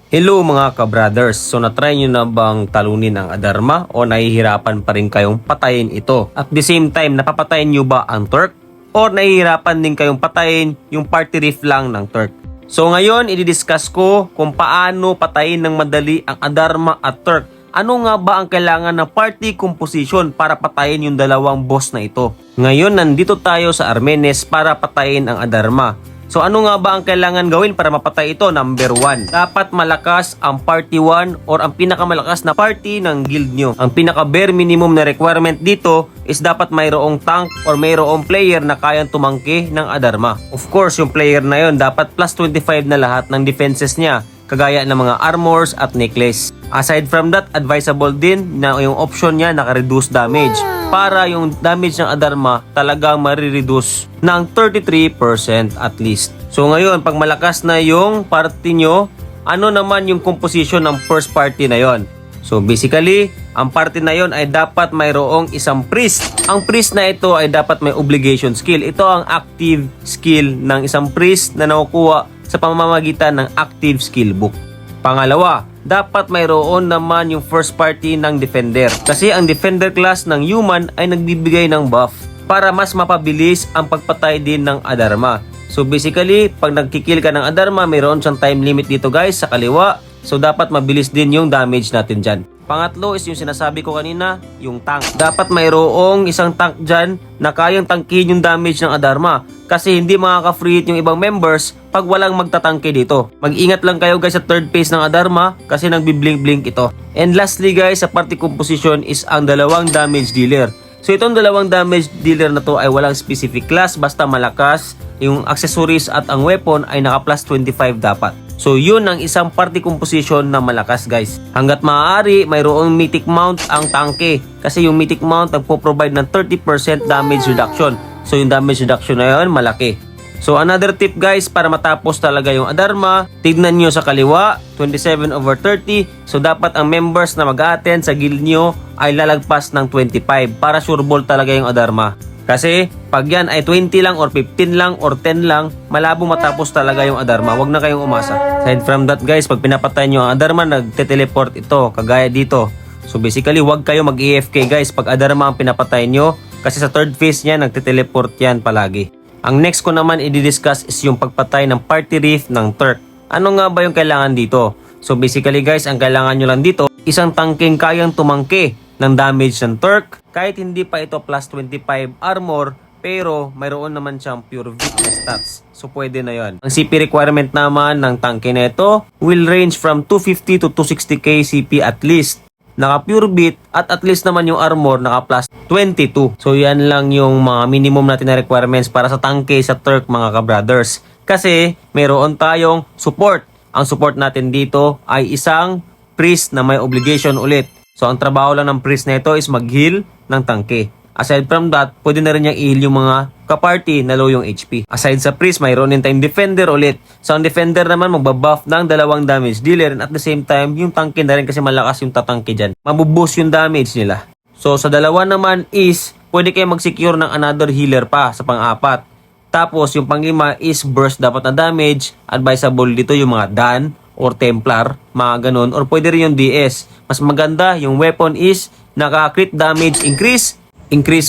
Hello mga ka-brothers, so na-try nyo na bang talunin ang Adarma o nahihirapan pa rin kayong patayin ito? At the same time, napapatayin nyo ba ang Turk? O nahihirapan din kayong patayin yung party riff lang ng Turk? So ngayon, i-discuss ko kung paano patayin ng madali ang Adarma at Turk. Ano nga ba ang kailangan ng party composition para patayin yung dalawang boss na ito? Ngayon, nandito tayo sa Armenes para patayin ang Adarma. So ano nga ba ang kailangan gawin para mapatay ito? Number 1, dapat malakas ang party 1 or ang pinakamalakas na party ng guild nyo. Ang pinaka bare minimum na requirement dito is dapat mayroong tank or mayroong player na kayang tumangki ng Adarma. Of course, yung player na yon dapat plus 25 na lahat ng defenses niya, kagaya ng mga armors at necklace. Aside from that, advisable din na yung option niya naka-reduce damage para yung damage ng Adarma talagang marireduce ng 33% at least. So ngayon, pag malakas na yung party nyo, ano naman yung composition ng first party na yon? So basically, ang party na yon ay dapat mayroong isang priest. Ang priest na ito ay dapat may obligation skill. Ito ang active skill ng isang priest na nakukuha sa pamamagitan ng active skill book. Pangalawa, dapat mayroon naman yung first party ng defender. Kasi ang defender class ng human ay nagbibigay ng buff para mas mapabilis ang pagpatay din ng Adarma. So basically, pag nagkikill ka ng Adarma, mayroon siyang time limit dito guys sa kaliwa. So dapat mabilis din yung damage natin dyan. Pangatlo is yung sinasabi ko kanina, yung tank. Dapat mayroong isang tank dyan na kayang tangkihin yung damage ng Adarma. Kasi hindi makaka-free hit yung ibang members pag walang magtatangke dito. Mag-ingat lang kayo guys sa third phase ng Adarma kasi nagbi-blink-blink ito. And lastly guys, sa party composition is ang dalawang damage dealer. So itong dalawang damage dealer na to ay walang specific class, basta malakas. Yung accessories at ang weapon ay naka plus 25 dapat. So yun ang isang party composition na malakas guys. Hanggat maaari, mayroong mythic mount ang tangke. Kasi yung mythic mount nagpo-provide ng 30% damage reduction. So yung damage reduction na yun, malaki. So another tip guys, para matapos talaga yung Adarma, tignan nyo sa kaliwa, 27/30. So dapat ang members na mag-attend sa guild nyo ay lalagpas ng 25 para sure ball talaga yung Adarma. Kasi pag yan ay 20 lang or 15 lang or 10 lang, malabo matapos talaga yung Adarma. Huwag na kayong umasa. Aside from that guys, pag pinapatay nyo ang Adarma, nagte-teleport ito, kagaya dito. So basically, huwag kayo mag-AFK guys pag Adarma ang pinapatay nyo. Kasi sa third phase niya, nagte-teleport yan palagi. Ang next ko naman i-discuss is yung pagpatay ng party riff ng Turk. Ano nga ba yung kailangan dito? So basically guys, ang kailangan nyo lang dito, isang tangking kayang tumangke ng damage ng Turk. Kahit hindi pa ito plus 25 armor, pero mayroon naman siyang pure weakness stats. So pwede na yon. Ang CP requirement naman ng tangke na ito will range from 250 to 260k CP at least. Naka pure beat at least naman yung armor naka plus 22. So yan lang yung mga minimum natin na requirements para sa tangke sa Turk mga ka-brothers. Kasi mayroon tayong support. Ang support natin dito ay isang priest na may obligation ulit. So ang trabaho lang ng priest na ito is mag-heal ng tangke. Aside from that, pwede na rin niyang i-heal yung mga ka-party na low yung HP. Aside sa priest, mayroon din tayong defender ulit. So ang defender naman magbabuff ng dalawang damage dealer and at the same time, yung tangke na rin kasi malakas yung tatangke dyan. Mabuboost yung damage nila. So sa dalawa naman is, pwede kayo mag-secure ng another healer pa sa pang-apat. Tapos yung pang-lima is burst dapat na damage. Advisable dito yung mga Dan or Templar, mga ganun. Or pwede rin yung DS. Mas maganda, yung weapon is naka-crit damage increase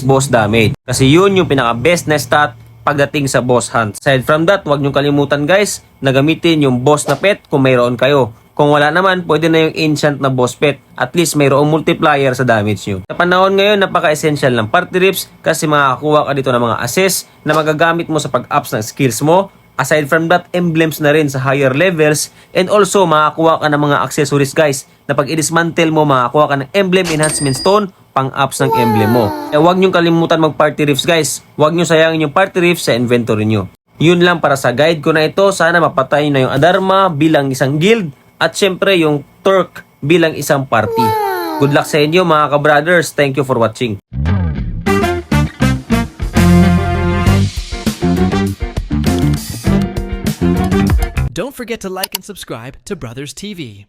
boss damage. Kasi yun yung pinaka-best na stat pagdating sa boss hunt. Aside from that, huwag nyo kalimutan guys na gamitin yung boss na pet kung mayroon kayo. Kung wala naman, pwede na yung enchant na boss pet. At least mayroong multiplier sa damage nyo. Sa panahon ngayon, napaka-essential ng party rips kasi makakakuha ka dito ng mga assist na magagamit mo sa pag-ups ng skills mo. Aside from that, emblems na rin sa higher levels and also makakuha ka ng mga accessories guys na pag i-dismantle mo, makakuha ka ng emblem enhancement stone pang-ups ng emblem mo. Huwag nyo kalimutan mag-party riffs guys. Huwag nyo sayangin yung party riffs sa inventory nyo. Yun lang para sa guide ko na ito. Sana mapatay na yung Adarma bilang isang guild at syempre yung Turk bilang isang party. Good luck sa inyo mga ka-brothers. Thank you for watching. Don't forget to like and subscribe to Brothers TV.